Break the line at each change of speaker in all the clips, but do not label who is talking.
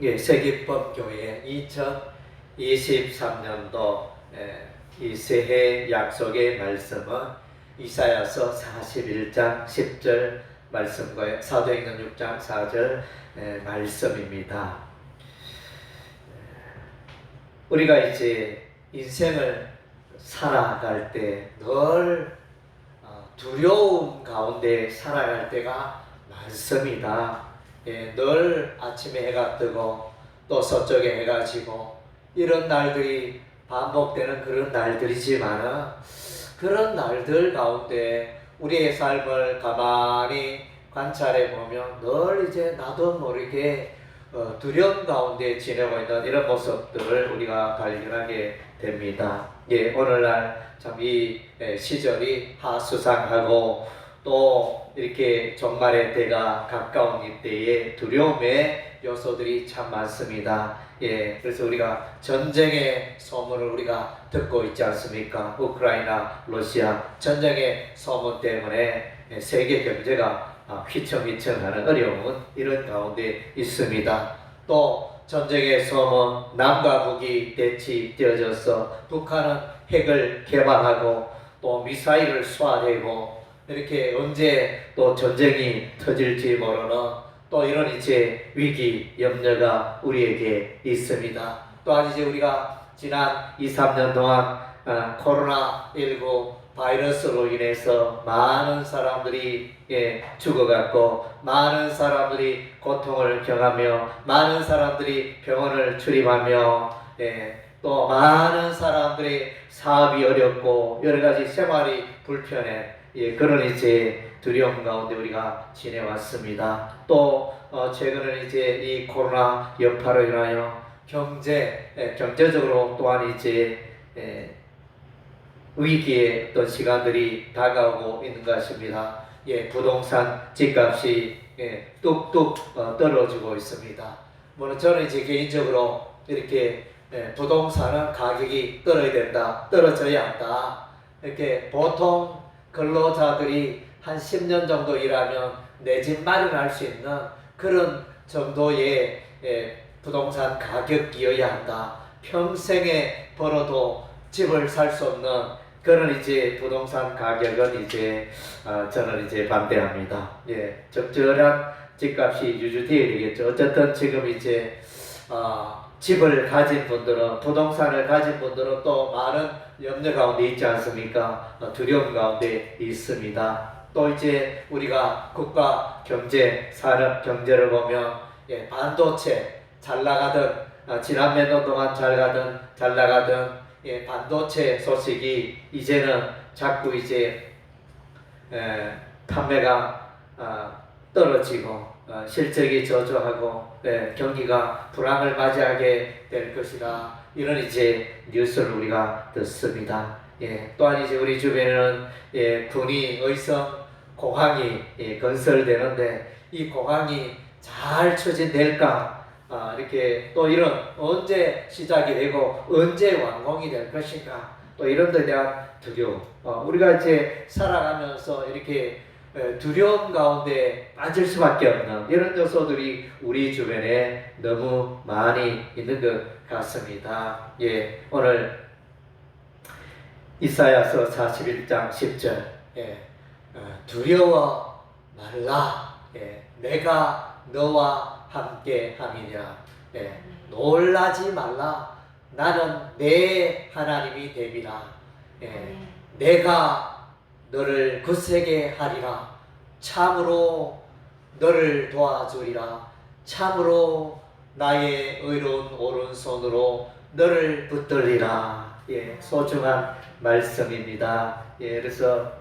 예, 세기법교회 2023년도 이 새해 약속의 말씀은 이사야서 41장 10절 말씀과 사도행전 6장 4절 말씀입니다. 우리가 이제 인생을 살아갈 때 늘 두려움 가운데 살아갈 때가 많습니다. 늘 아침에 해가 뜨고 또 서쪽에 해가 지고 이런 날들이 반복되는 그런 날들이지만은 그런 날들 가운데 우리의 삶을 가만히 관찰해 보면 늘 이제 나도 모르게 두려움 가운데 지내고 있는 이런 모습들을 우리가 발견하게 됩니다. 오늘날 참 이 시절이 하수상하고 또 이렇게 종말의 때가 가까운 이때에 두려움의 요소들이 참 많습니다. 그래서 우리가 전쟁의 소문을 우리가 듣고 있지 않습니까? 우크라이나, 러시아 전쟁의 소문 때문에 세계 경제가 휘청휘청하는 어려운 이런 가운데 있습니다. 또 전쟁의 소문, 남과 북이 대치되어져서 북한은 핵을 개발하고 또 미사일을 쏴대고 이렇게 언제 또 전쟁이 터질지 모르는 또 이런 이제 위기 염려가 우리에게 있습니다. 또한 이제 우리가 지난 2-3년 동안 코로나19 바이러스로 인해서 많은 사람들이 죽어갔고 많은 사람들이 고통을 경하며 많은 사람들이 병원을 출입하며 또 많은 사람들이 사업이 어렵고 여러 가지 생활이 불편해 그런 이제 두려움 가운데 우리가 지내왔습니다. 또 최근에 이제 이 코로나 여파로 인하여 경제적으로 또한 이제 위기의 어떤 시간들이 다가오고 있는 것입니다. 부동산 집값이 뚝뚝 떨어지고 있습니다. 물론 저는 이제 개인적으로 이렇게 부동산은 가격이 떨어져야 한다. 이렇게 보통 근로자들이 한 10년 정도 일하면 내 집 마련할 수 있는 그런 정도의 부동산 가격이어야 한다. 평생에 벌어도 집을 살 수 없는 그런 이제 부동산 가격은 이제 저는 이제 반대합니다. 적절한 집값이 유지되어야 되겠죠. 어쨌든 지금 이제 집을 가진 분들은 부동산을 가진 분들은 또 많은 염려 가운데 있지 않습니까? 두려움 가운데 있습니다. 또 이제 우리가 국가 경제, 산업 경제를 보면 반도체 잘 나가던 지난 몇 년 동안 잘 나가던 반도체 소식이 이제는 자꾸 이제 판매가 떨어지고 실적이 저조하고 경기가 불황을 맞이하게 될 것이다. 이런 이제 뉴스를 우리가 듣습니다. 또한 이제 우리 주변에는 군이 의성 공항이 건설되는데 이 공항이 잘 추진될까? 이렇게 또 이런 언제 시작이 되고 언제 완공이 될 것인가? 또 이런 데 대한 두려움. 우리가 이제 살아가면서 이렇게 두려움 가운데 빠질 수밖에 없는 이런 요소들이 우리 주변에 너무 많이 있는 것 같습니다. 오늘 이사야서 41장 10절 두려워 말라 내가 너와 함께 함이냐 놀라지 말라 나는 내 하나님이 됨이라 내가 너를 굳세게 하리라 참으로 너를 도와주리라 참으로 나의 의로운 오른손으로 너를 붙들리라. 소중한 말씀입니다. 그래서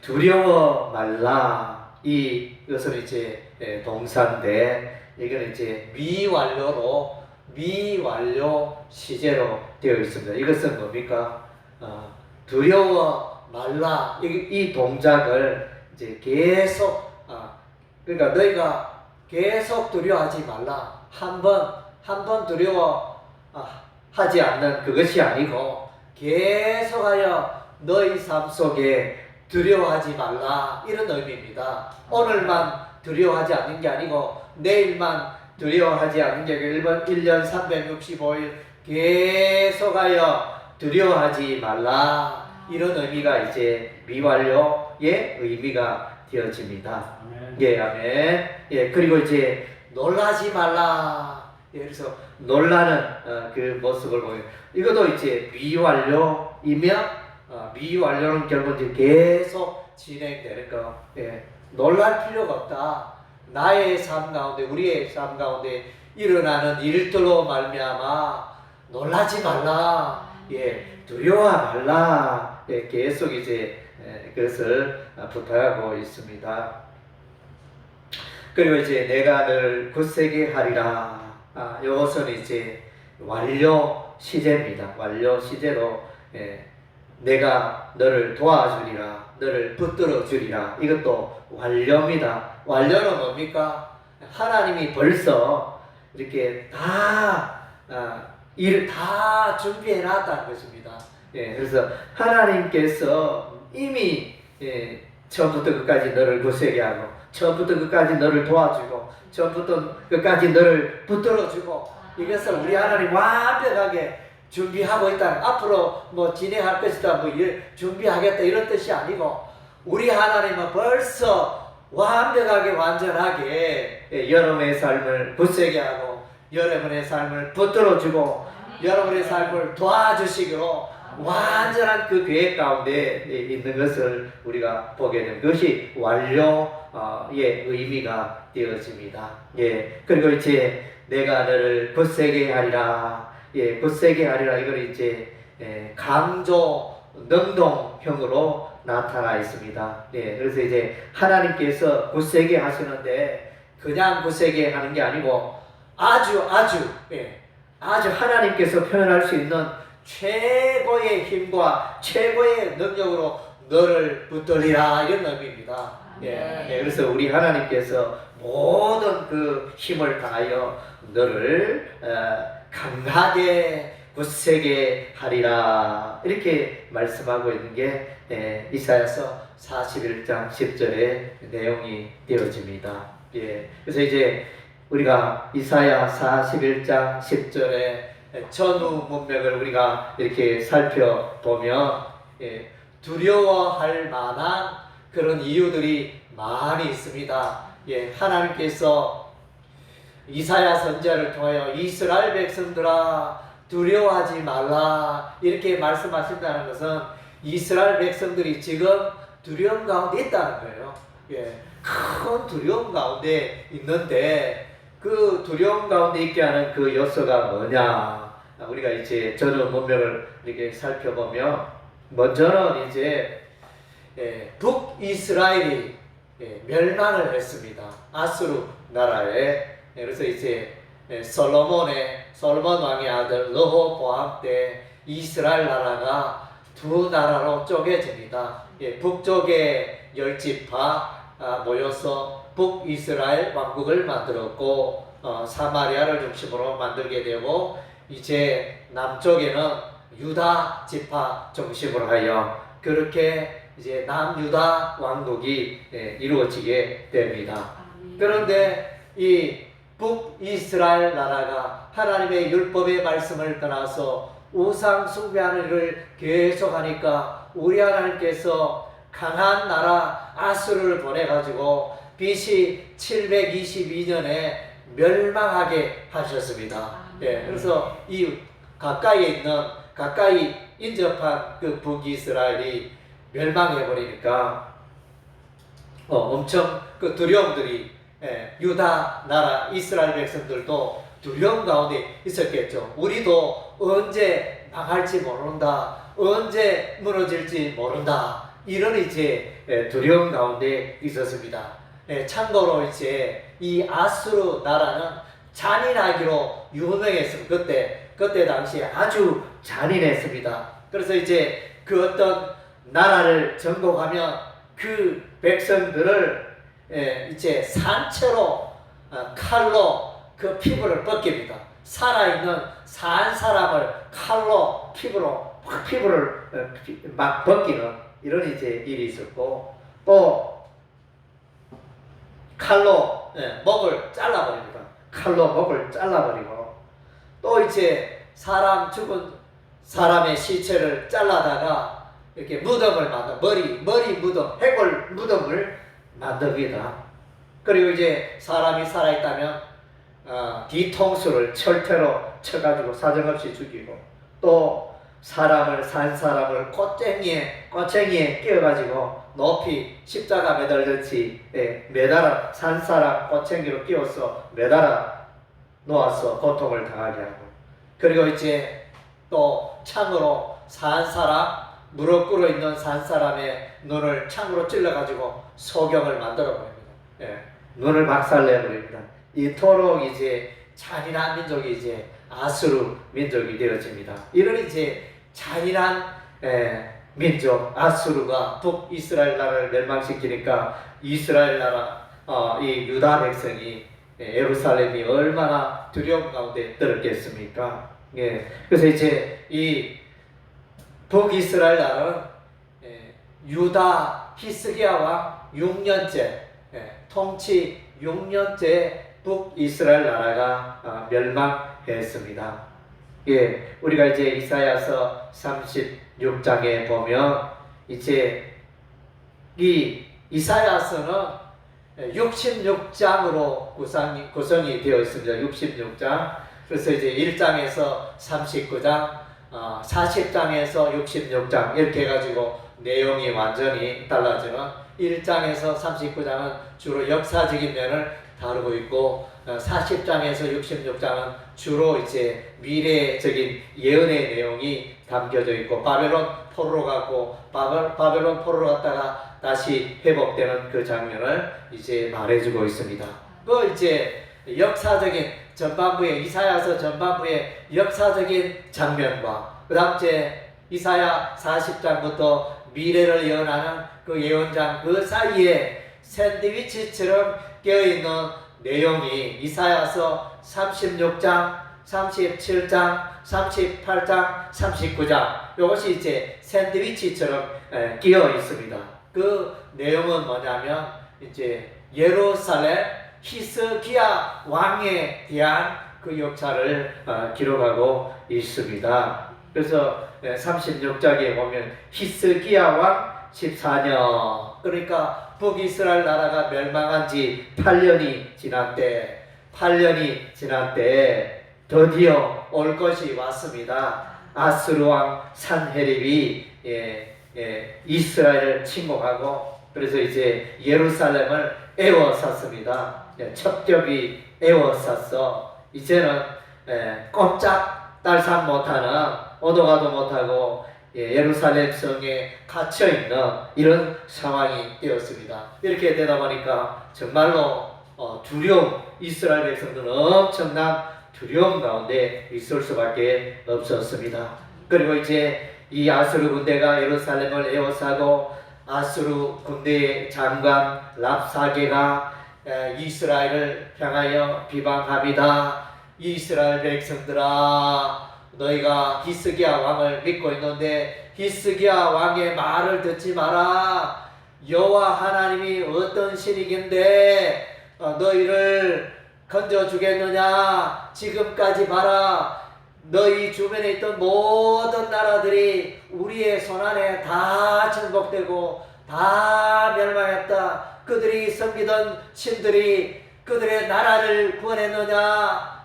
두려워 말라 이것은 이제 동사인데 이건 이제 미완료 시제로 되어 있습니다. 이것은 뭡니까? 두려워 말라 이 동작을 이제 계속 그러니까 너희가 계속 두려워하지 말라 한 번 두려워 하지 않는 그것이 아니고 계속하여 너희 삶 속에 두려워하지 말라 이런 의미입니다. 오늘만 두려워하지 않는 게 아니고 내일만 두려워하지 않는 게 1년 365일 계속하여 두려워하지 말라. 이런 의미가 이제 미완료의 의미가 되어집니다.
아멘.
예, 아멘. 예, 그리고 이제 놀라지 말라. 예, 그래서 놀라는 그 모습을 보여. 이것도 이제 미완료이며 미완료는 결국 이제 계속 진행되는 거. 예, 놀랄 필요가 없다. 나의 삶 가운데, 우리의 삶 가운데 일어나는 일들로 말미암아 놀라지 말라. 예, 두려워 말라. 예, 계속 이제 그것을 부탁하고 있습니다. 그리고 이제 내가 너를 굳세게 하리라. 이것은 이제 완료 시제입니다. 완료 시제로 내가 너를 도와주리라, 너를 붙들어 주리라. 이것도 완료입니다. 완료는 뭡니까? 하나님이 벌써 이렇게 다 일을 다 준비해 놨다는 것입니다. 예, 그래서 하나님께서 이미 처음부터 끝까지 너를 굳세게 하고, 처음부터 끝까지 너를 도와주고, 처음부터 끝까지 너를 붙들어주고, 이것을 우리 하나님 완벽하게 준비하고 있다는, 앞으로 뭐 진행할 것이다, 뭐 준비하겠다 이런 뜻이 아니고, 우리 하나님은 벌써 완벽하게 완전하게 여러분의 삶을 굳세게 하고, 여러분의 삶을 붙들어주고, 여러분의 삶을 도와주시기로 완전한 그 계획 가운데 있는 것을 우리가 보게 되는 것이 완료의 의미가 되어집니다. 예, 그리고 이제 내가 너를 굳세게 하리라. 예, 굳세게 하리라. 이걸 이제 강조 능동형으로 나타나 있습니다. 예, 그래서 이제 하나님께서 굳세게 하시는데 그냥 굳세게 하는 게 아니고 아주 하나님께서 표현할 수 있는 최고의 힘과 최고의 능력으로 너를 붙들리라, 이런 의미입니다. 예, 그래서 우리 하나님께서 모든 그 힘을 다하여 너를 강하게 굳세게 하리라, 이렇게 말씀하고 있는 게 이사야서 41장 10절의 내용이 되어집니다. 예, 그래서 이제 우리가 이사야 41장 10절의 전후 문맥을 우리가 이렇게 살펴보면 두려워할 만한 그런 이유들이 많이 있습니다. 예, 하나님께서 이사야 선지자를 통하여 이스라엘 백성들아 두려워하지 말라, 이렇게 말씀하신다는 것은 이스라엘 백성들이 지금 두려움 가운데 있다는 거예요. 예, 큰 두려움 가운데 있는데 그 두려움 가운데 있게 하는 그 요소가 뭐냐? 우리가 이제 전후 문맥을 이렇게 살펴보면, 먼저는 이제 북이스라엘이 멸망을 했습니다. 아수르 나라에. 그래서 이제 솔로몬 왕의 아들 르호보암 때 이스라엘 나라가 두 나라로 쪼개집니다. 북쪽에 10지파 모여서 북이스라엘 왕국을 만들었고, 사마리아를 중심으로 만들게 되고, 이제 남쪽에는 유다 지파 중심으로 하여 그렇게 이제 남유다 왕국이 이루어지게 됩니다. 그런데 이 북이스라엘 나라가 하나님의 율법의 말씀을 떠나서 우상 숭배하는 일을 계속하니까 우리 하나님께서 강한 나라 아수르를 보내가지고 BC 722년에 멸망하게 하셨습니다. 예, 그래서 이 가까이 인접한 그 북이스라엘이 멸망해버리니까 엄청 그 두려움들이 유다 나라 이스라엘 백성들도 두려움 가운데 있었겠죠. 우리도 언제 망할지 모른다, 언제 무너질지 모른다, 이런 이제 두려움 가운데 있었습니다. 참고로 이제 이 아수르 나라는 잔인하기로 유명했습니다. 그때 당시에 아주 잔인했습니다. 그래서 이제 그 어떤 나라를 정복하면 그 백성들을 이제 산채로 칼로 그 피부를 벗깁니다. 살아있는 산 사람을 칼로 피부를 막 벗기는 이런 이제 일이 있었고, 또 칼로 목을 잘라버립니다. 칼로 목을 잘라버리고, 또 이제 죽은 사람의 시체를 잘라다가 이렇게 무덤을 머리 무덤, 해골 무덤을 만듭니다. 그리고 이제 사람이 살아있다면 뒤통수를 철퇴로 쳐가지고 사정없이 죽이고, 또 산 사람을 꼬챙이에 끼워가지고 높이 십자가 매달듯이 산 사람 꼬챙이로 끼워서 매달아 놓아서 고통을 당하게 하고, 그리고 이제 또 창으로 무릎 꿇어 있는 산 사람의 눈을 창으로 찔러가지고 소경을 만들어 버립니다. 눈을 박살내버립니다. 이토록 이제 잔인한 민족이 이제 아수르 민족이 되어집니다. 이런 이제 잔인한 민족 아수르가 북이스라엘 나라를 멸망시키니까 이스라엘 나라 이 유다 백성이 예루살렘이 얼마나 두려움 가운데 들었겠습니까? 그래서 이제 이 북이스라엘 나라는 유다 히스기야 왕 6년째 통치 6년째 북이스라엘 나라가 멸망했습니다. 우리가 이제 이사야서 36장에 보면 이제 이 이사야서는 66장으로 구성이 되어 있습니다. 66장. 그래서 이제 1장에서 39장, 40장에서 66장 이렇게 해가지고 내용이 완전히 달라지는 1장에서 39장은 주로 역사적인 면을 다루고 있고 40장에서 66장은 주로 이제 미래적인 예언의 내용이 담겨져 있고 바벨론 포로로 가고 바벨론 포로로 갔다가 다시 회복되는 그 장면을 이제 말해주고 있습니다. 그 이제 역사적인 전반부의 이사야서 전반부의 역사적인 장면과 그 다음 이제 이사야 40장부터 미래를 예언하는 그 예언장 그 사이에 샌드위치처럼 껴있는 내용이 이사야서 36장, 37장, 38장, 39장 이것이 이제 샌드위치처럼 끼어 있습니다. 그 내용은 뭐냐면 이제 예루살렘 히스기야 왕에 대한 그 역사를 기록하고 있습니다. 그래서 36장에 보면 히스기야 왕 14년, 그러니까 북이스라엘 나라가 멸망한 지 8년이 지난 때 드디어 올 것이 왔습니다. 아수르 왕 산헤립이 이스라엘을 침공하고 그래서 이제 예루살렘을 에워쌌습니다. 첩겹이 에워쌌어. 이제는 꼼짝 달싹 못하는 오도 가도 못하고 예루살렘 성에 갇혀있는 이런 상황이 되었습니다. 이렇게 되다 보니까 정말로 두려움, 이스라엘 백성들은 엄청난 두려움 가운데 있을 수밖에 없었습니다. 그리고 이제 이 아수르 군대가 예루살렘을 에워싸고 아수르 군대의 장관 랍사게가 이스라엘을 향하여 비방합니다. 이스라엘 백성들아, 너희가 히스기야 왕을 믿고 있는데 히스기야 왕의 말을 듣지 마라. 여호와 하나님이 어떤 신이긴데 너희를 건져주겠느냐. 지금까지 봐라. 너희 주변에 있던 모든 나라들이 우리의 손안에 다 정복되고 다 멸망했다. 그들이 섬기던 신들이 그들의 나라를 구원했느냐.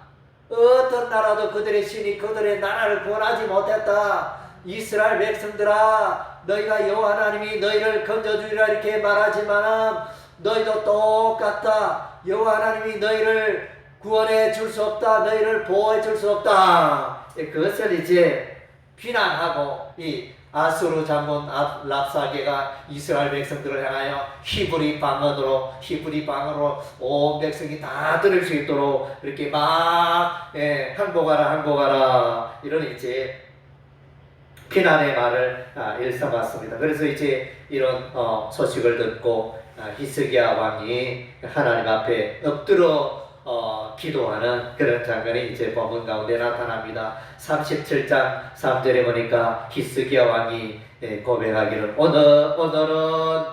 어떤 나라도 그들의 신이 그들의 나라를 구원하지 못했다. 이스라엘 백성들아, 너희가 여호와 하나님이 너희를 건져주리라 이렇게 말하지만 너희도 똑같다. 여호와 하나님이 너희를 구원해 줄 수 없다. 너희를 보호해 줄 수 없다. 그것을 이제 비난하고 이 아수르 장군 랍사게가 이스라엘 백성들을 향하여 히브리 방언으로 온 백성이 다 들을 수 있도록 이렇게 막 항복하라 이런 이제 비난의 말을 일삼았습니다. 그래서 이제 이런 소식을 듣고 히스기야 왕이 하나님 앞에 엎드려 기도하는 그런 장면이 이제 본문 가운데 나타납니다. 37장 3절에 보니까 히스기야 왕이 고백하기를 오늘은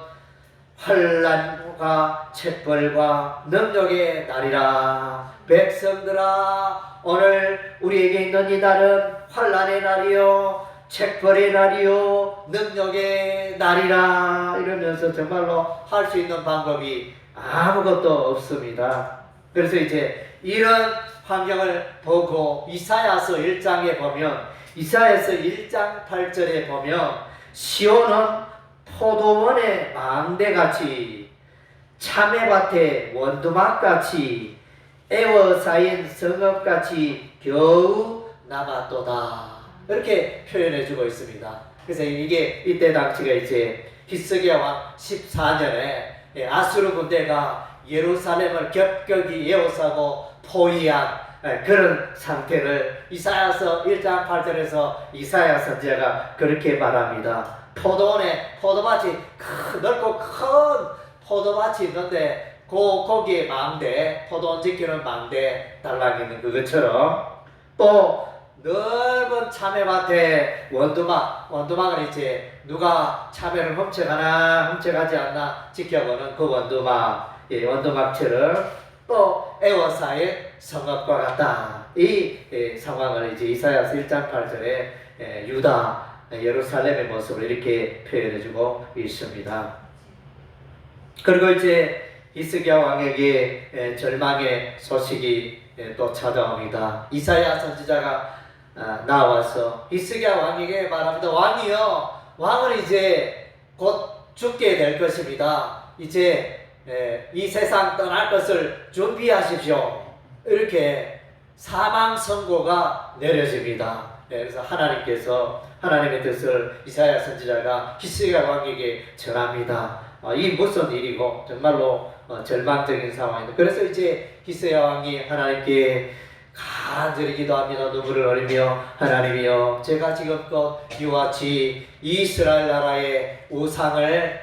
반역과 책벌과 능력의 날이라. 백성들아, 오늘 우리에게 있는 이 날은 환난의 날이요, 책벌의 날이요, 능력의 날이라. 이러면서 정말로 할 수 있는 방법이 아무것도 없습니다. 그래서 이제 이런 환경을 보고 이사야서 1장에 보면, 이사야서 1장 8절에 보면 시온은 포도원의 망대같이 참외밭의 원두막같이 애워싸인 성읍같이 겨우 남았도다. 이렇게 표현해주고 있습니다. 그래서 이게 이때 당시가 이제 히스기야 왕 14년에 아수르 군대가 예루살렘을 겹겹이 에워싸고 포위한 그런 상태를 이사야서 1장 8절에서 이사야 선지자가 그렇게 말합니다. 포도원에 포도밭이 넓고 큰 포도밭이 있는데 거기에 망대, 포도원 지키는 망대 달랑 있는 그것처럼, 또 넓은 참외밭에 원두막은 이제 누가 참외를 훔쳐가나 훔쳐가지 않나 지켜보는 그 원두막, 원두막처럼 또 에워싸인 성읍과 같다. 이 상황을 이제 이사야서 1장 8절에 유다 예루살렘의 모습을 이렇게 표현해주고 있습니다. 그리고 이제 히스기야 왕에게 절망의 소식이 또 찾아옵니다. 이사야 선지자가 나와서 히스기야 왕에게 말합니다. 왕이여, 왕은 이제 곧 죽게 될 것입니다. 이제 이 세상 떠날 것을 준비하십시오. 이렇게 사망 선고가 내려집니다. 그래서 하나님의 뜻을 이사야 선지자가 히스기야 왕에게 전합니다. 이 무슨 일이고 정말로 절망적인 상황입니다. 그래서 이제 히스기야 왕이 하나님께 간절히 기도합니다. 눈물을 흘리며, 하나님이여, 제가 지금껏 이와 같이 이스라엘 나라의 우상을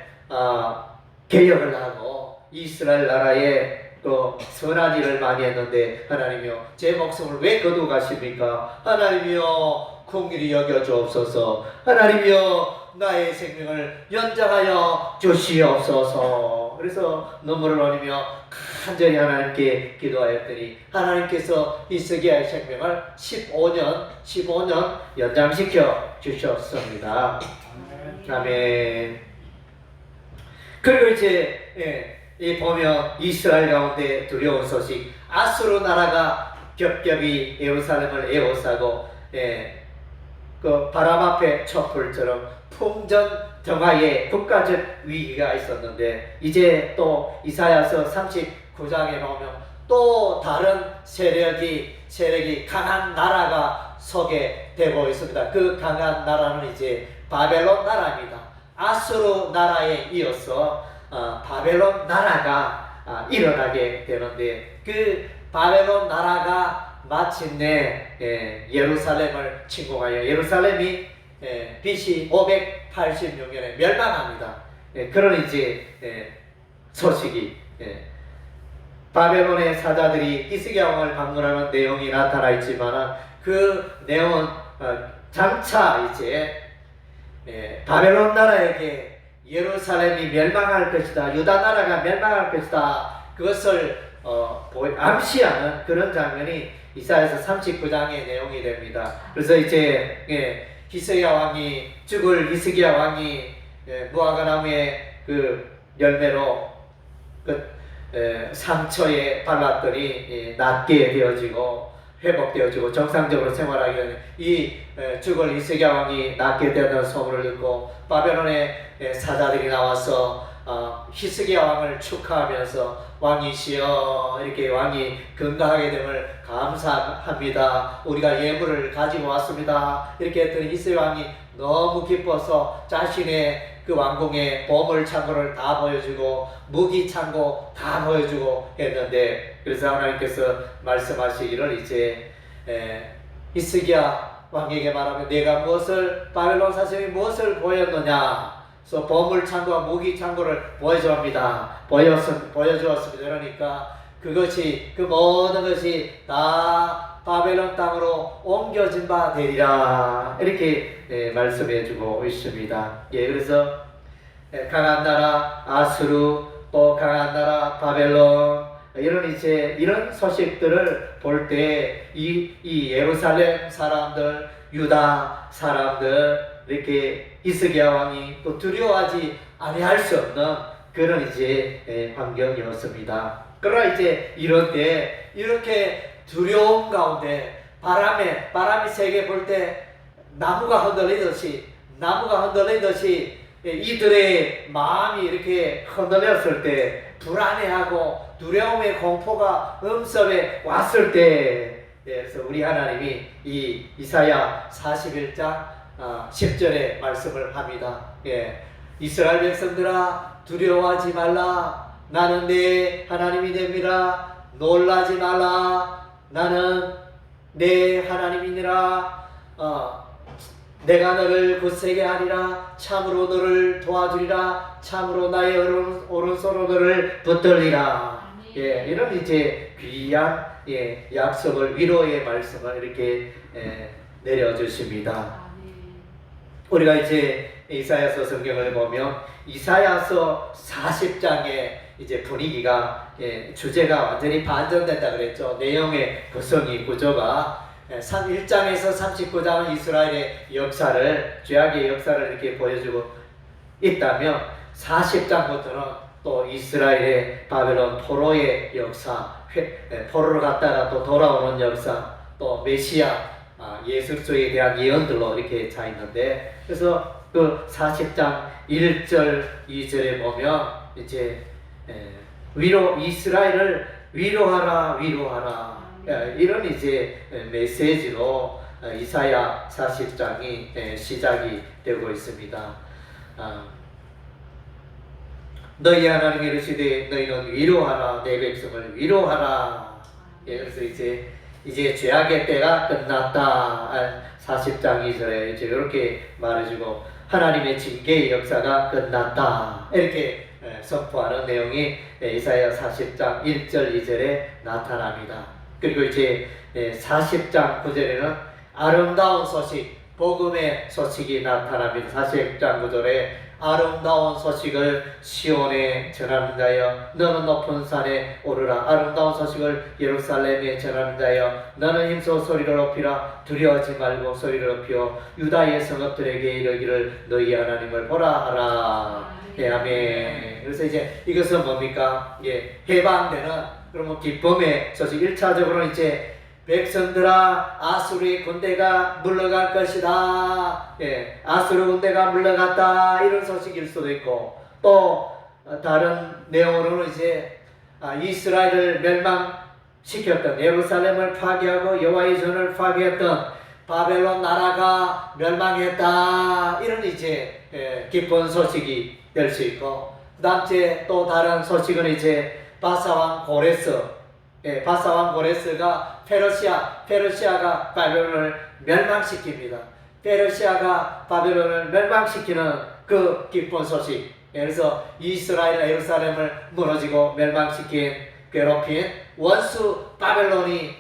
개혁을 하고 이스라엘 나라에 또 선한 일을 많이 했는데, 하나님이여, 제 목숨을 왜 거두어 가십니까? 하나님이여, 긍휼히 여겨 주옵소서. 하나님이여, 나의 생명을 연장하여 주시옵소서. 그래서 눈물을 흘리며 간절히 하나님께 기도하였더니 하나님께서 히스기야의 생명을 15년 연장시켜 주셨습니다. 아멘. 그리고 이제 보면 이스라엘 가운데 두려운 소식, 아수르 나라가 겹겹이 예루살렘을 에워싸고 그 바람 앞에 촛불처럼 풍전등화의 국가적 위기가 있었는데, 이제 또 이사야서 39장에 보면 또 다른 세력이 강한 나라가 소개되고 있습니다. 그 강한 나라는 이제 바벨론 나라입니다. 아수르 나라에 이어서 바벨론 나라가 일어나게 되는데, 그 바벨론 나라가 마침내 예루살렘을 침공하여 예루살렘이 BC 586년에 멸망합니다. 그런 이제 소식이, 바벨론의 사자들이 히스기야 왕을 방문하는 내용이 나타나 있지만, 그 내용은 장차 이제 바벨론 나라에게 예루살렘이 멸망할 것이다, 유다 나라가 멸망할 것이다, 그것을 암시하는 그런 장면이 이사야서 39장의 내용이 됩니다. 그래서 이제 히스기야 왕이 죽을 히스기야 왕이 무화과 나무의 그 열매로 그 상처에 발랐더니 낫게 되어지고 회복되어지고 정상적으로 생활하게 되는 이 죽을 히스기야 왕이 낫게 되는 소문을 듣고 바벨론의 사자들이 나와서 히스기야 왕을 축하하면서 왕이시여, 이렇게 왕이 건강하게 됨을 감사합니다, 우리가 예물을 가지고 왔습니다, 이렇게 했더니 히스기야 왕이 너무 기뻐서 자신의 그 왕궁의 보물 창고를 다 보여주고 무기 창고 다 보여주고 했는데, 그래서 하나님께서 말씀하시기를 이제 히스기야 왕에게 말하면 내가 바벨론 사슴이 무엇을 보였느냐, 그래서 보물 창고와 무기 창고를 보여주었습니다. 그러니까 그 모든 것이 다 바벨론 땅으로 옮겨진 바 되리라, 이렇게 말씀해 주고 있습니다. 그래서 강한 나라 아수르 또 강한 나라 바벨론 이런 소식들을 볼 때 이 예루살렘 사람들, 유다 사람들 이렇게 히스기야 왕이 또 두려워하지 아니할 수 없는 그런 이제 환경이었습니다. 그러나 이제 이럴 때 이렇게 두려움 가운데 바람이 세게 불 때 나무가 흔들리듯이 이들의 마음이 이렇게 흔들렸을 때 불안해하고 두려움의 공포가 음습에 왔을 때 그래서 우리 하나님이 이 이사야 41장 10절의 말씀을 합니다. 이스라엘 백성들아 두려워하지 말라. 나는 내 하나님이 됨이라. 놀라지 말라. 나는 내 하나님이니라. 내가 너를 굳세게 하리라. 참으로 너를 도와주리라. 참으로 나의 오른손으로 너를 붙들리라. 이런 이제 귀한 약속을, 위로의 말씀을 이렇게 내려주십니다. 우리가 이제 이사야서 성경을 보면 이사야서 40장의 이제 분위기가 주제가 완전히 반전된다 그랬죠. 내용의 구성이 구조가 1장에서 39장은 이스라엘의 역사를, 죄악의 역사를 이렇게 보여주고 있다면 40장부터는 또 이스라엘의 바벨론 포로의 역사, 포로를 갔다가 또 돌아오는 역사, 또 메시아 예수에 대한 예언들로 이렇게 차 있는데, 그래서 그 40장 1절 2절에 보면 이제 이스라엘을 위로하라 이런 이제 메시지로 이사야 40장이 시작이 되고 있습니다. 너희 하나님이 이르시되 너희는 위로하라. 내 백성을 위로하라. 그래서 이제 죄악의 때가 끝났다. 40장 2절에 이제 이렇게 말해주고 하나님의 징계의 역사가 끝났다. 이렇게 선포하는 내용이 이사야 40장 1절 2절에 나타납니다. 그리고 이제 40장 9절에는 아름다운 소식, 복음의 소식이 나타납니다. 40장 9절에 아름다운 소식을 시온에 전하는 자여 너는 높은 산에 오르라. 아름다운 소식을 예루살렘에 전하는 자여 너는 힘써 소리를 높이라. 두려워하지 말고 소리를 높여 유다의 성읍들에게 이르기를 너희 하나님을 보라 하라. 아멘. 그래서 이제 이것은 뭡니까? 해방되는 그러면 기쁨의 소식. 1차적으로는 이제 백성들아 아수르의 군대가 물러갈 것이다. 아수르 군대가 물러갔다. 이런 소식일 수도 있고, 또 다른 내용으로는 이제 이스라엘을 멸망시켰던, 예루살렘을 파괴하고 여호와의 전을 파괴했던 바벨론 나라가 멸망했다. 이런 이제 기쁜 소식이 될 수 있고, 그다음 또 다른 소식은 이제 바사왕 고레스가 페르시아가 바벨론을 멸망시킵니다. 페르시아가 바벨론을 멸망시키는 그 기쁜 소식. 그래서 이스라엘 예루살렘을 무너지고 멸망시킨, 괴롭힌 원수 바벨론이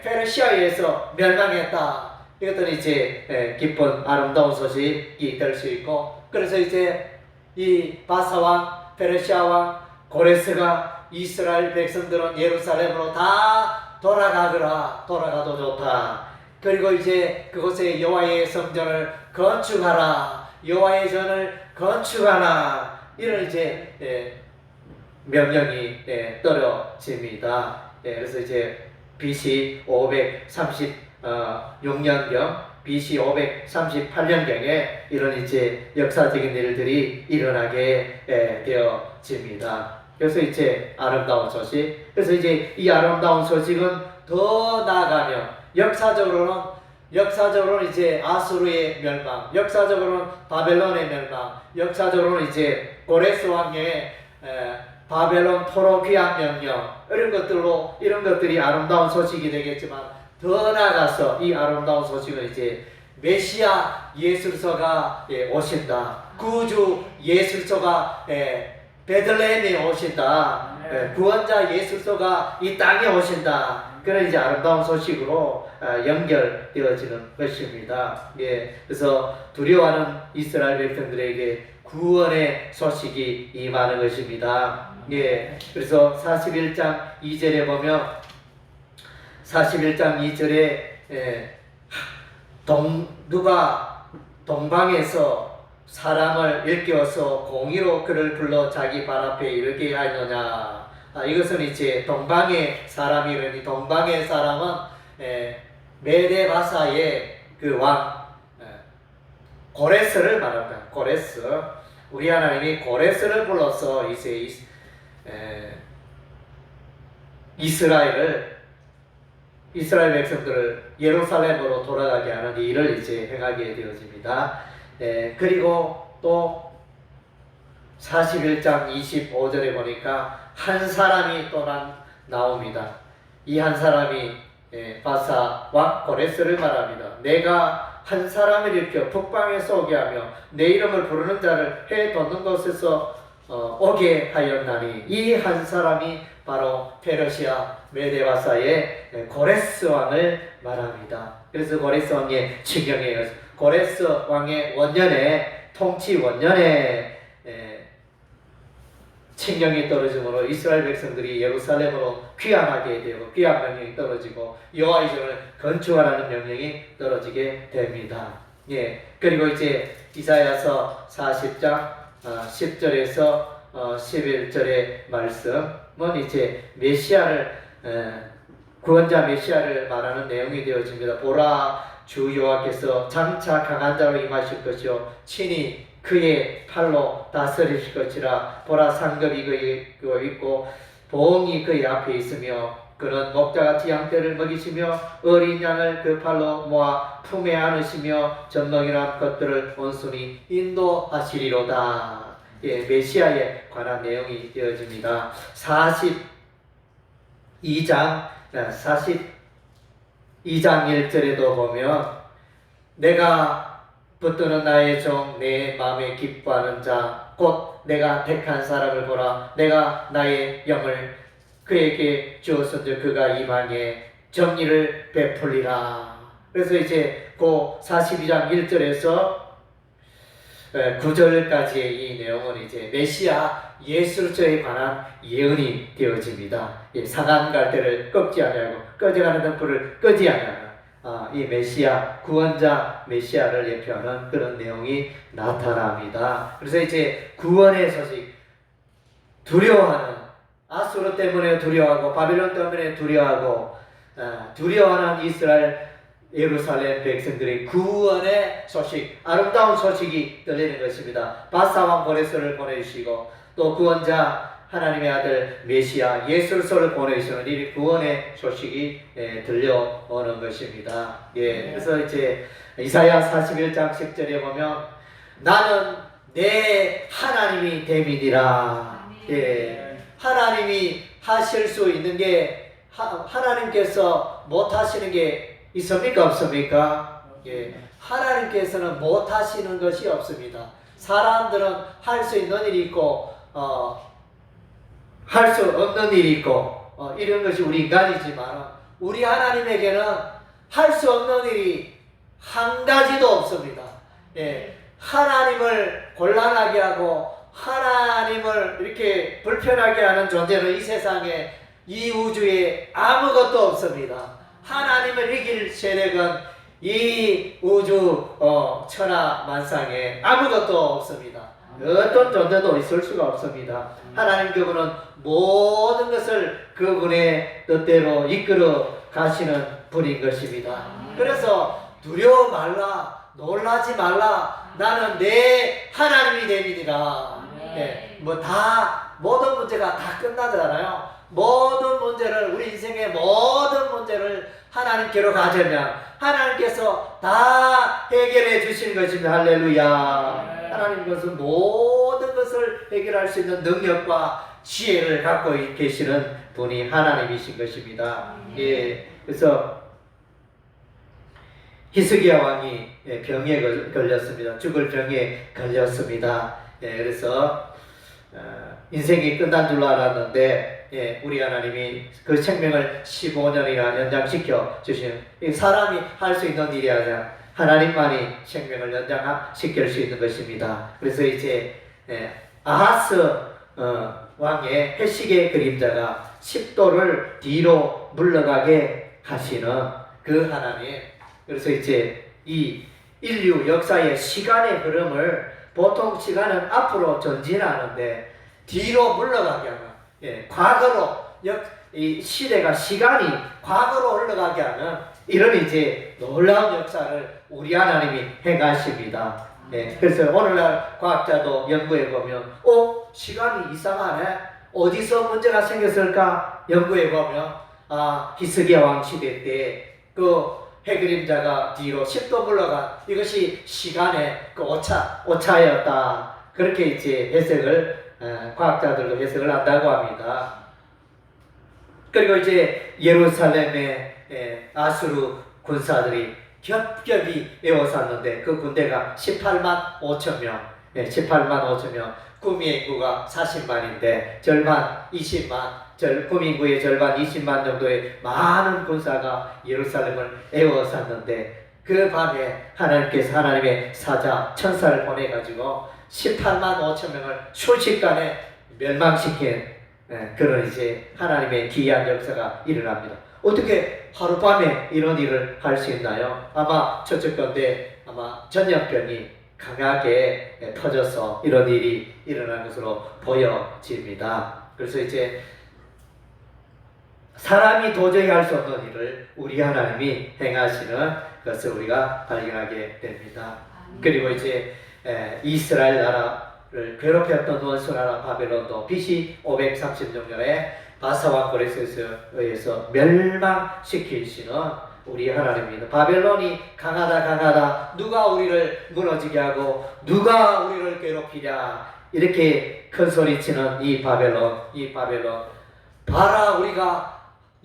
페르시아에 의해서 멸망했다. 이것들은 이제 기쁜 아름다운 소식이 될 수 있고, 그래서 이제 이 바사왕, 페르시아왕 고레스가 이스라엘 백성들은 예루살렘으로 다 돌아가도 좋다. 그리고 이제 그곳에 여호와의 성전을 건축하라. 여호와의 전을 건축하라. 이런 이제 명령이 떨어집니다. 그래서 이제 BC 536년경, BC 538년경에 이런 이제 역사적인 일들이 일어나게 되어집니다. 그래서 이제 아름다운 소식. 그래서 이제 이 아름다운 소식은 더 나아가면 역사적으로는 이제 아수르의 멸망, 역사적으로는 바벨론의 멸망, 역사적으로는 이제 고레스 왕의 바벨론 포로 귀환 명령, 이런 것들이 아름다운 소식이 되겠지만, 더 나아가서 이 아름다운 소식은 이제 메시아 예수서가 오신다. 구주 예수서가 베들레헴에 오신다. 구원자 예수서가 이 땅에 오신다. 그런 이제 아름다운 소식으로 연결되어지는 것입니다. 그래서 두려워하는 이스라엘 백성들에게 구원의 소식이 임하는 것입니다. 예, 그래서 41장 2절에 보면 41장 2절에 누가 동방에서 사람을 일깨워서 공의로 그를 불러 자기 발 앞에 이르게 하느냐. 이것은 이제 동방의 사람이라니, 동방의 사람은 메데바사의 그 왕 고레스를 말합니다. 고레스. 우리 하나님이 고레스를 불러서 이제 이스라엘 백성들을 예루살렘으로 돌아가게 하는 일을 이제 행하게 되어집니다. 그리고 또 41장 25절에 보니까 한 사람이 또 나옵니다. 이 한 사람이 바사 왕 고레스를 말합니다. 내가 한 사람을 일으켜 북방에서 오게 하며 내 이름을 부르는 자를 해 돋는 곳에서 오게 하였나니, 이 한 사람이 바로 페르시아 메데바사의 고레스 왕을 말합니다. 그래서 고레스 왕의 칙령이에요. 고레스 왕의 원년에, 통치 원년에 칙령이 떨어짐으로 이스라엘 백성들이 예루살렘으로 귀환하게 되고 귀환 명령이 떨어지고 여호와의 건축하라는 명령이 떨어지게 됩니다. 예, 그리고 이제 이사야서 40장 10절에서 11절의 말씀은 이제 메시아를 구원자 메시아를 말하는 내용이 되어집니다. 보라, 주 여호와께서 장차 강한 자로 임하실 것이요 친히 그의 팔로 다스리실 것이라. 보라, 상급이 그에 있고 보응이 그의 앞에 있으며 그는 목자같이 양떼를 먹이시며 어린 양을 그 팔로 모아 품에 안으시며 전멍이란 것들을 온순히 인도하시리로다. 예, 메시아에 관한 내용이 되어집니다. 42장 1절에도 보면 내가 붙드는 나의 종 내 마음에 기뻐하는 자 곧 내가 택한 사람을 보라. 내가 나의 영을 그에게 주었은즉 그가 이방에 정의를 베풀리라. 그래서 이제 그 42장 1절에서 9절까지의 이 내용은 이제 메시아 예수 그리스도에 관한 예언이 되어집니다. 상한 갈대를 꺾지 아니하고 꺼져가는 등불을 끄지 아니하고 이 메시아, 구원자 메시아를 예표하는 그런 내용이 나타납니다. 그래서 이제 구원의 소식, 두려워하는, 아수르 때문에 두려워하고 바빌론 때문에 두려워하는 이스라엘 예루살렘 백성들의 구원의 소식, 아름다운 소식이 들리는 것입니다. 바사왕 고레스를 보내주시고 또 구원자 하나님의 아들 메시아 예수 그리스도를 보내주시는 이 구원의 소식이 들려오는 것입니다. 예, 그래서 이제 이사야 41장 10절에 보면 나는 내 하나님이 됨이니라. 예, 하나님이 하실 수 있는 게 하나님께서 못 하시는 게 있습니까? 없습니까? 예, 하나님께서는 못 하시는 것이 없습니다. 사람들은 할 수 있는 일이 있고 할 수 없는 일이 있고 이런 것이 우리 인간이지만 우리 하나님에게는 할 수 없는 일이 한 가지도 없습니다. 예, 하나님을 곤란하게 하고 하나님을 이렇게 불편하게 하는 존재는 이 세상에, 이 우주에 아무것도 없습니다. 하나님을 이길 세력은 이 우주 천하 만상에 아무것도 없습니다. 어떤 존재도 있을 수가 없습니다. 하나님 그분은 모든 것을 그분의 뜻대로 이끌어 가시는 분인 것입니다. 그래서 두려워 말라, 놀라지 말라, 나는 내 하나님이 됨이니라. 네, 모든 문제가 다 끝나잖아요. 모든 문제를, 우리 인생의 모든 문제를 하나님께로 가져면 하나님께서 다 해결해 주시는 것입니다. 할렐루야. 하나님 것은 모든 것을 해결할 수 있는 능력과 지혜를 갖고 계시는 분이 하나님이신 것입니다. 예, 그래서 히스기야 왕이 병에 걸렸습니다. 죽을 병에 걸렸습니다. 예, 그래서 인생이 끝난 줄 알았는데 우리 하나님이 그 생명을 15년이나 연장시켜 주시는, 사람이 할 수 있는 일이 아니라 하나님만이 생명을 연장시킬 수 있는 것입니다. 그래서 이제 아하스 왕의 해식의 그림자가 10도를 뒤로 물러가게 하시는 그 하나님. 그래서 이제 이 인류 역사의 시간의 흐름을 보통 시간은 앞으로 전진하는데 뒤로 물러가게 하는, 과거로 이 시대가 시간이 과거로 흘러가게 하는 이런 이제 놀라운 역사를 우리 하나님이 행하십니다. 그래서 오늘날 과학자도 연구해 보면 시간이 이상하네. 어디서 문제가 생겼을까 연구해 보면 히스기야 왕 시대 때 그 해그림자가 뒤로 10도 물러간 이것이 시간의 그 오차였다. 그렇게 이제 해석을 과학자들도 해석을 한다고 합니다. 그리고 이제 예루살렘의 아수르 군사들이 겹겹이 에워쌌는데 그 군대가 18만 5천 명, 18만 5천 명, 구미 인구가 40만인데 절반 20만, 구미 인구의 절반 20만 정도의 많은 군사가 예루살렘을 에워쌌는데 그 밤에 하나님께서 하나님의 사자 천사를 보내가지고 18만 5천 명을 순식간에 멸망시킨 그런 이제 하나님의 기이한 역사가 일어납니다. 어떻게 하룻밤에 이런 일을 할 수 있나요? 아마 저쪽 건데 아마 전염병이 강하게 퍼져서 이런 일이 일어난 것으로 보여집니다. 그래서 이제 사람이 도저히 할 수 없는 일을 우리 하나님이 행하시는 것을 우리가 발견하게 됩니다. 그리고 이제 이스라엘 나라를 괴롭혔던 원수 나라 바벨론도 BC 536년에 바사왕 고레스에 의해서 멸망시키시는 우리 하나님입니다. 바벨론이 강하다 누가 우리를 무너지게 하고 누가 우리를 괴롭히냐 이렇게 큰 소리치는 이 바벨론 봐라 우리가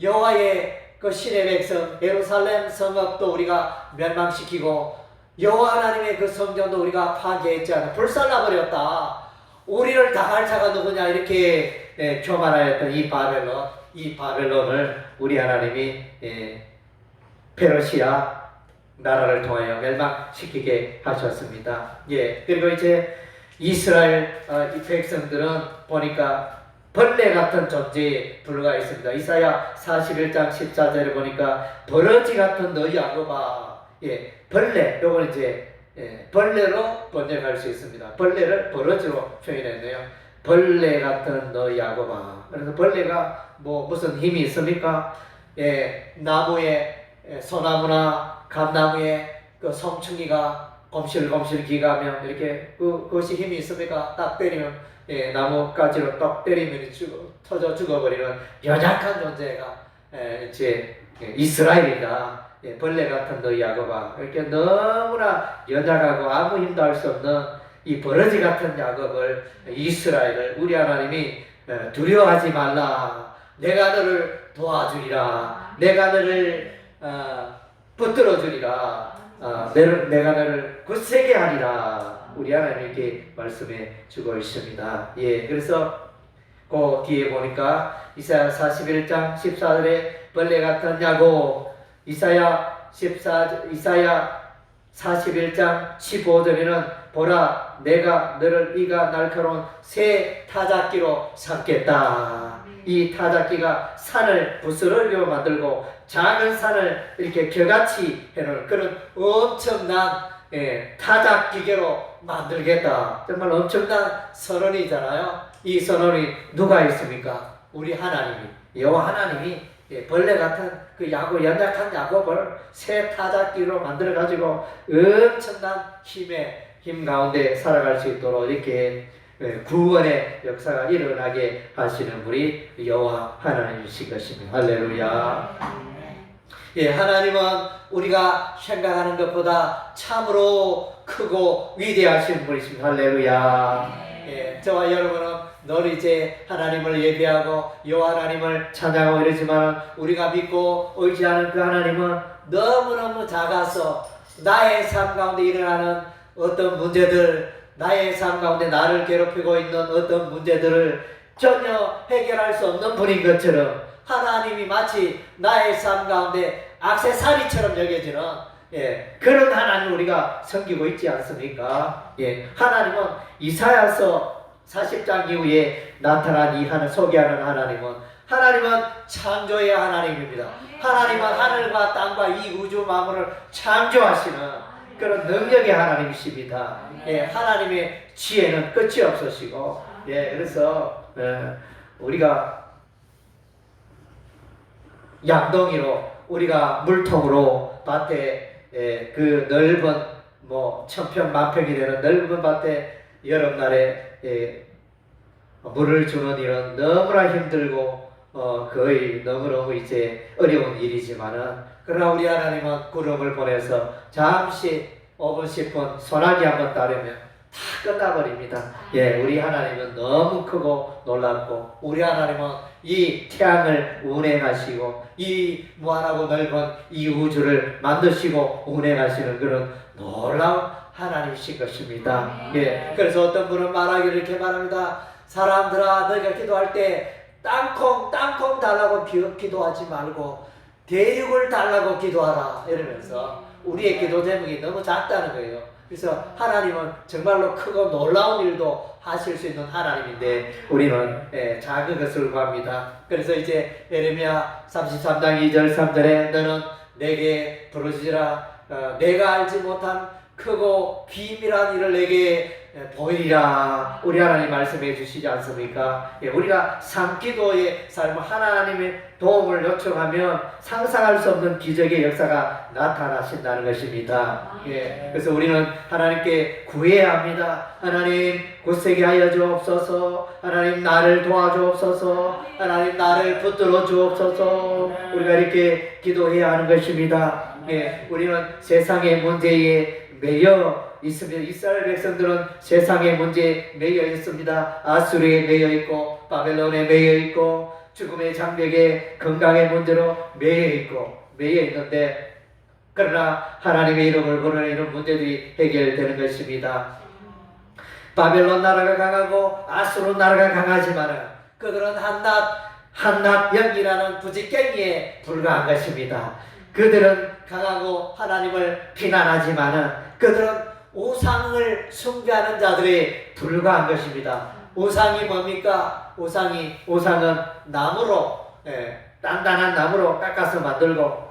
여호와의 그 신의 백성 예루살렘 성읍도 우리가 멸망시키고 여호와 하나님의 그 성전도 우리가 파괴했지 않아 불살라버렸다. 우리를 당할 자가 누구냐 이렇게 교만하였던 이 바벨론을 우리 하나님이 페르시아 나라를 통하여 멸망시키게 하셨습니다. 그리고 이제 이스라엘 이 백성들은 보니까 벌레 같은 존재에 불과해 있습니다. 이사야 41장 14절에 보니까 버러지 같은 너희 야곱아. 벌레, 요건 이제 벌레로 번역할 수 있습니다. 벌레를 버러지로 표현했네요. 벌레 같은 너희 야곱아. 그래서 벌레가 무슨 힘이 있습니까? 나무에 소나무나 감나무에 그 송충이가 검실검실 기가면 이렇게 그것이 힘이 있습니까? 딱 때리면 나무가지로 딱 때리면 터져 죽어버리는 연약한 존재가 이제 이스라엘이다. 벌레 같은 너희 야곱아. 이렇게 너무나 연약하고 아무 힘도 할 수 없는 이 버러지 같은 야곱을 이스라엘을 우리 하나님이 두려워하지 말라. 내가 너를 도와주리라. 내가 너를 붙들어 주리라. 내가 너를 굳세게 하리라. 우리 하나님 이렇게 말씀해 주고 있습니다. 그래서 그 뒤에 보니까 이사야 41장 14절에 벌레 같은 야곱, 이사야 41장 15절에는 보라 내가 너를 이가 날카로운 새 타작기로 삼겠다. 이 타작기가 산을 부스러기로 만들고 작은 산을 이렇게 겨같이 해놓은 그런 엄청난 타작기계로 만들겠다. 정말 엄청난 선언이잖아요. 이 선언이 누가 있습니까? 우리 하나님이, 여호와 하나님이 벌레 같은 그 연약한 야곱을 새 타작기로 만들어 가지고 엄청난 힘 가운데 살아갈 수 있도록 이렇게 구원의 역사가 일어나게 하시는 분이 여호와 하나님이신 것입니다. 할렐루야. 하나님은 우리가 생각하는 것보다 참으로 크고 위대하신 분이십니다. 할렐루야. 저와 여러분은 늘 이제 하나님을 예배하고 여호와 하나님을 찬양하고 이러지만 우리가 믿고 의지하는 그 하나님은 너무너무 작아서 나의 삶 가운데 일어나는 어떤 문제들, 나의 삶 가운데 나를 괴롭히고 있는 어떤 문제들을 전혀 해결할 수 없는 분인 것처럼 하나님이 마치 나의 삶 가운데 액세서리처럼 여겨지는 그런 하나님 우리가 섬기고 있지 않습니까? 하나님은 이사야서 40장 이후에 나타난 이 소개하는 하나님은 창조의 하나님입니다. 하나님은 하늘과 땅과 이 우주 만물을 창조하시는 그런 능력의 하나님이십니다. 예, 하나님의 지혜는 끝이 없으시고, 예, 그래서 우리가 양동이로, 우리가 물통으로 밭에 그 넓은 천평 만평이 되는 넓은 밭에 여름날에 물을 주는 일은 너무나 힘들고 거의 너무너무 이제 어려운 일이지만은, 그러나 우리 하나님은 구름을 보내서 잠시 5분 10분 소나기 한번 따르면 다 끝나버립니다. 예, 우리 하나님은 너무 크고 놀랍고, 우리 하나님은 이 태양을 운행하시고 이 무한하고 넓은 이 우주를 만드시고 운행하시는 그런 놀라운 하나님이신 것입니다. 예, 그래서 어떤 분은 말하기를 이렇게 말합니다. 사람들아, 너희가 기도할 때 땅콩 달라고 기도하지 말고 대륙을 달라고 기도하라, 이러면서 우리의 기도 제목이 너무 작다는 거예요. 그래서 하나님은 정말로 크고 놀라운 일도 하실 수 있는 하나님인데 우리는 작은 것을 구합니다. 그래서 이제 예레미야 33장 2절 3절에 너는 내게 부르짖으라, 내가 알지 못한 크고 비밀한 일을 내게 보이리라, 우리 하나님 말씀해 주시지 않습니까? 예, 우리가 삶기도의 삶, 하나님의 도움을 요청하면 상상할 수 없는 기적의 역사가 나타나신다는 것입니다. 예, 그래서 우리는 하나님께 구해야 합니다. 하나님 굳세게 하여 주옵소서, 하나님 나를 도와주옵소서, 하나님 나를 붙들어 주옵소서, 우리가 이렇게 기도해야 하는 것입니다. 예, 우리는 세상의 문제에 매여 있습니다. 이스라엘 백성들은 세상의 문제에 매여 있습니다. 아수르에 매여 있고 바벨론에 매여 있고 죽음의 장벽에 건강의 문제로 매여 있는데, 그러나 하나님의 이름을 부르는 이런 문제들이 해결되는 것입니다. 바벨론 나라가 강하고 아수르 나라가 강하지만은 그들은 한낱 영이라는 부지깽이에 불과한 것입니다. 그들은 강하고 하나님을 비난하지만은 그들은 우상을 숭배하는 자들에 불과한 것입니다. 우상이 뭡니까? 우상은 나무로, 단단한 나무로 깎아서 만들고,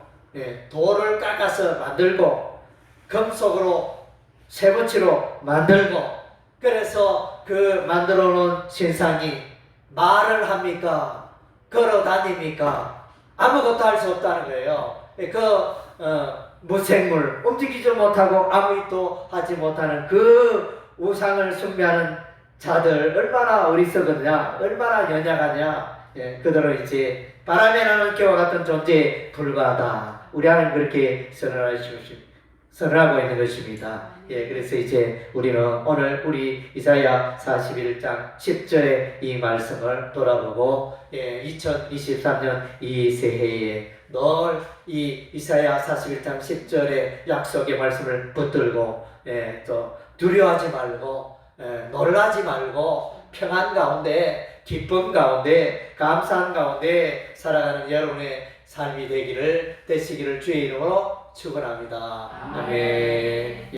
돌을 깎아서 만들고, 금속으로 쇠붙이로 만들고, 그래서 그 만들어 놓은 신상이 말을 합니까? 걸어 다닙니까? 아무것도 할 수 없다는 거예요. 무생물, 움직이지 못하고 아무 일도 하지 못하는 그 우상을 숭배하는 자들 얼마나 어리석었냐, 얼마나 연약하냐. 예, 그들은 이제 바람에 나는 겨와 같은 존재에 불과하다, 우리 하나님 그렇게 선언하고 있는 것입니다. 예, 그래서 이제 우리는 오늘 우리 이사야 41장 10절의 이 말씀을 돌아보고 2023년 이 새해에 늘 이 이사야 41장 10절의 약속의 말씀을 붙들고 또 두려워하지 말고 놀라지 말고 평안 가운데, 기쁨 가운데, 감사한 가운데 살아가는 여러분의 삶이 되시기를 주의 이름으로 축원합니다. 아멘.